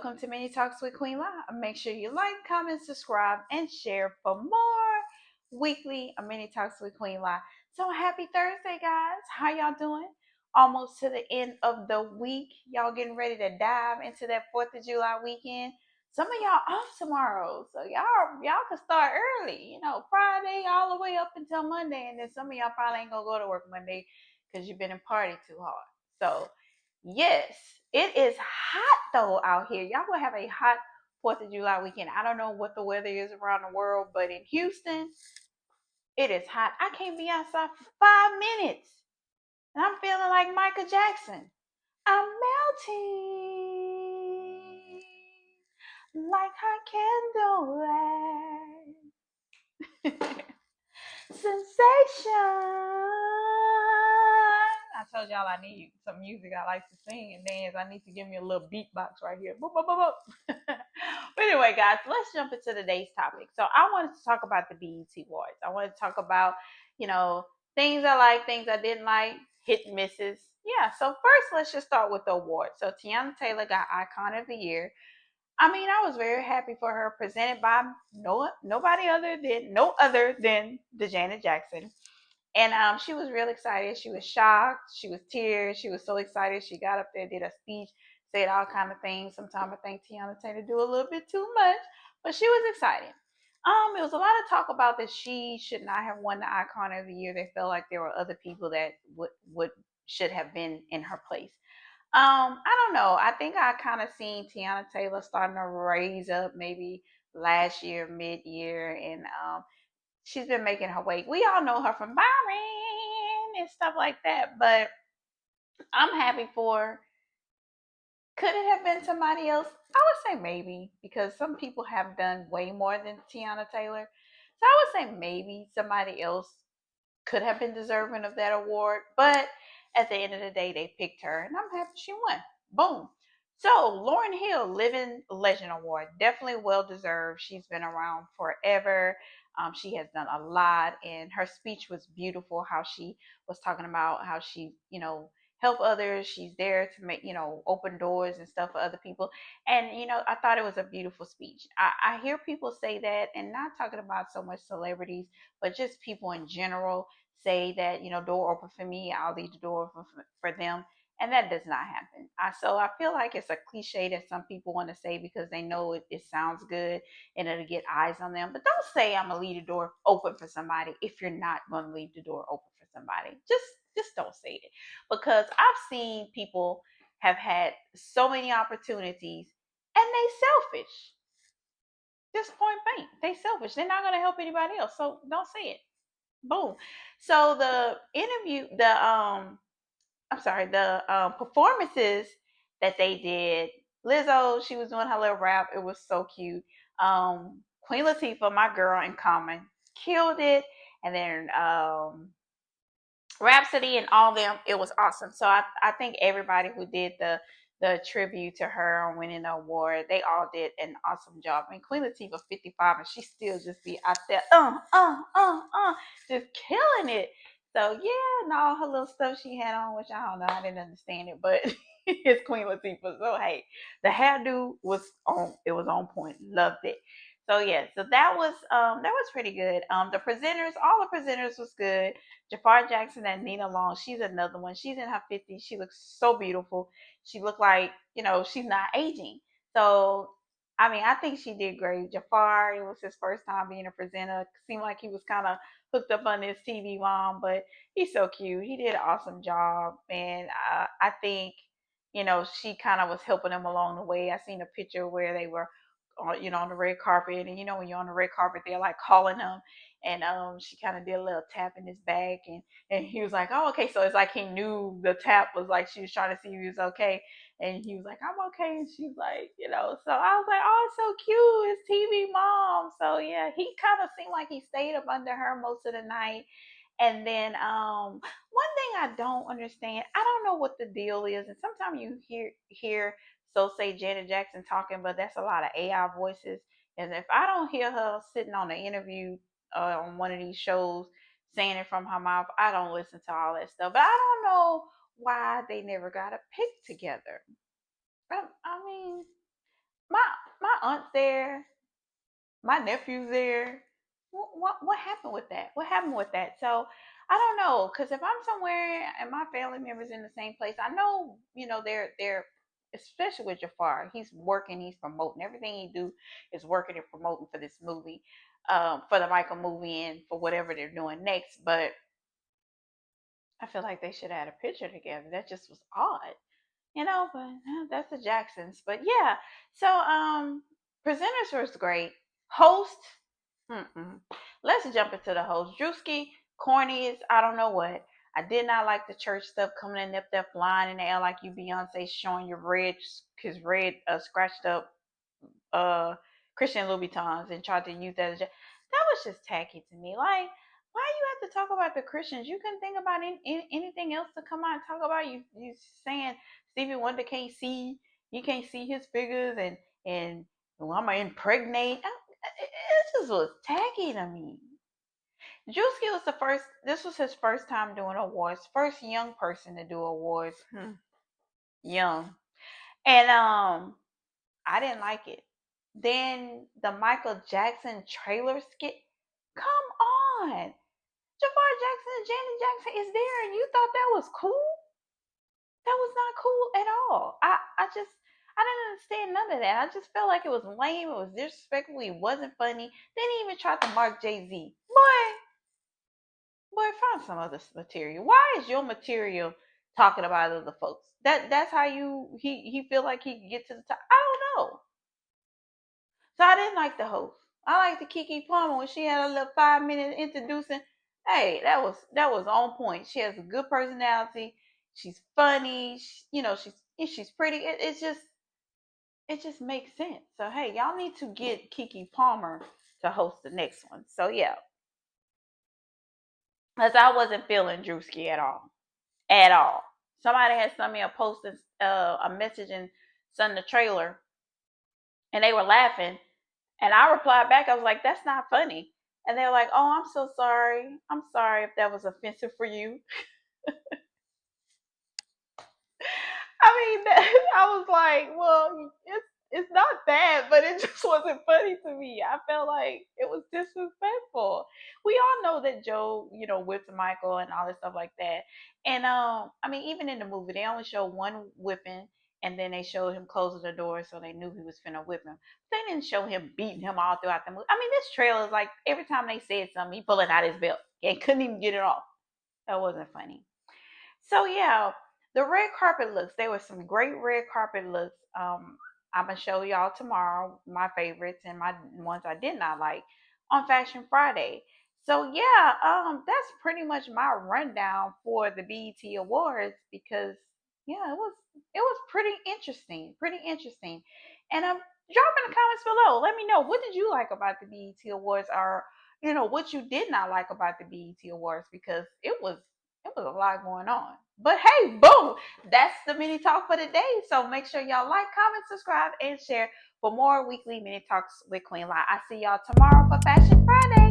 welcome to Mini Talks with Queen La. Make sure you like, comment, subscribe, and share for more weekly Mini Talks with Queen La. So happy Thursday, guys. How y'all doing? Almost to the end of the week. Y'all getting ready to dive into that 4th of July weekend. Some of y'all off tomorrow. So y'all can start early, Friday all the way up until Monday. And then some of y'all probably ain't gonna go to work Monday because you've been in party too hard. So yes, it is hot though out here. Y'all will have a hot 4th of July weekend. I don't know what the weather is around the world, but in Houston, it is hot. I can't be outside for 5 minutes. And I'm feeling like Michael Jackson. I'm melting like hot candlelight. Sensation. I told y'all I need some music I like to sing and dance. I need to give me a little beatbox right here. Boop, boop, boop, boop. But anyway, guys, let's jump into today's topic. So I wanted to talk about the BET Awards. I wanted to talk about, you know, things I like, things I didn't like, hit and misses. Yeah, so first let's just start with the awards. So Teyana Taylor got Icon of the Year. I mean, I was very happy for her, presented by no other than the Janet Jackson. And she was real excited. She was shocked. She was tears. She was so excited. She got up there, did a speech, said all kind of things. Sometimes I think Teyana Taylor do a little bit too much, but she was excited. It was a lot of talk about that she should not have won the Icon of the Year. They felt like there were other people that would should have been in her place. I don't know. I think I kind of seen Teyana Taylor starting to raise up maybe last year, mid year, and she's been making her way. We all know her from Byron and stuff like that, but I'm happy for her. Could it have been somebody else? I would say maybe because some people have done way more than Teyana Taylor. So I would say maybe somebody else could have been deserving of that award, but at the end of the day, they picked her, and I'm happy she won. Boom. So, Lauryn Hill, Living Legend Award, definitely well deserved. She's been around forever. She has done a lot, and her speech was beautiful. How she was talking about how she, help others. She's there to make, open doors and stuff for other people. And, I thought it was a beautiful speech. I hear people say that, and not talking about so much celebrities, but just people in general say that, door open for me, I'll leave the door open for them. And that does not happen. So I feel like it's a cliche that some people want to say because they know it sounds good and it'll get eyes on them. But don't say I'm gonna leave the door open for somebody if you're not gonna leave the door open for somebody. Just don't say it. Because I've seen people have had so many opportunities and they selfish. Just point blank. They selfish. They're not gonna help anybody else. So don't say it. Boom. So the interview, I'm sorry, the performances that they did. Lizzo, she was doing her little rap. It was so cute. Queen Latifah, my girl in Common, killed it. And then Rhapsody and all them, it was awesome. So I think everybody who did the tribute to her on winning the award, they all did an awesome job. I mean, Queen Latifah 55 and she still just be out there, just killing it. So yeah, and all her little stuff she had on, which I don't know, I didn't understand it, but it's Queen Latifah. So hey, the hairdo was on, it was on point. Loved it. So yeah, so that was pretty good. The presenters, all the presenters was good. Jaafar Jackson and Nina Long, she's another one. She's in her 50s. She looks so beautiful. She looked like, she's not aging. So, I mean, I think she did great. Jafar, it was his first time being a presenter. Seemed like he was kind of hooked up on his TV mom, but he's so cute. He did an awesome job. And I think, she kind of was helping him along the way. I seen a picture where they were, on the red carpet. And, when you're on the red carpet, they're like calling him and she kind of did a little tap in his back and he was like, oh, okay. So it's like he knew the tap was like she was trying to see if he was okay, and he was like, I'm okay. And she's like, so I was like, oh, it's so cute, it's TV mom. So yeah, he kind of seemed like he stayed up under her most of the night. And then one thing I don't understand, I don't know what the deal is, and sometimes you hear so say Janet Jackson talking, but that's a lot of AI voices. And if I don't hear her sitting on the interview on one of these shows saying it from her mouth, I don't listen to all that stuff. But I don't know why they never got a pick together. I mean, my my aunt's there, my nephew's there. What happened with that? What happened with that? So I don't know, because if I'm somewhere and my family members in the same place, I know they're especially with Jafar. He's working, he's promoting everything he do is working and promoting for this movie, for the Michael movie and for whatever they're doing next. But I feel like they should have had a picture together. That just was odd. But that's the Jacksons. But yeah, so presenters was great. Host, mm-mm. Let's jump into the host. Drewski, corny is I don't know what. I did not like the church stuff coming in up there flying in the air like you Beyonce showing your his red scratched up uh Christian Louboutins and tried to use that as that was just tacky to me. Like, why you have to talk about the Christians? You couldn't think about anything else to come out and talk about. You saying Stevie Wonder can't see, you can't see his figures, and well, I'm gonna impregnate. It just was tacky to me. Drewski was the first. This was his first time doing awards. First young person to do awards. Young, and I didn't like it. Then the Michael Jackson trailer skit. Come on. Jaafar Jackson and Janet Jackson is there and you thought that was cool? That was not cool at all. I didn't understand none of that. I just felt like it was lame, it was disrespectful, it wasn't funny. Then he even tried to mark Jay-Z. Boy, find some other material. Why is your material talking about other folks? That's how he feel like he can get to the top. I don't know. So I didn't like the host. I liked the Kiki Palmer when she had a little 5 minute introducing. Hey, that was on point. She has a good personality. She's funny. She's pretty. It just makes sense. So hey, y'all need to get Kiki Palmer to host the next one. So yeah, because I wasn't feeling Drewski at all, at all. Somebody had sent me a post, a message and sent the trailer, and they were laughing. And I replied back, I was like, that's not funny. And they were like, oh, I'm so sorry. I'm sorry if that was offensive for you. I mean, I was like, well, it's not bad, but it just wasn't funny to me. I felt like it was disrespectful. We all know that Joe, whipped Michael and all this stuff like that. And I mean, even in the movie, they only showed one whipping, and then they showed him closing the door, so they knew he was finna whip him. They didn't show him beating him all throughout the movie. I mean, this trailer is like every time they said something, he pulling out his belt and couldn't even get it off. That wasn't funny. So yeah, the red carpet looks. There were some great red carpet looks. I'm gonna show y'all tomorrow my favorites and my ones I did not like on Fashion Friday. So yeah, that's pretty much my rundown for the BET Awards because yeah, it was pretty interesting. And drop in the comments below. Let me know what did you like about the BET Awards, or what you did not like about the BET Awards because it was a lot going on. But hey, boom, that's the mini talk for today. So make sure y'all like, comment, subscribe, and share for more weekly mini talks with Queen Lai. I see y'all tomorrow for Fashion Friday.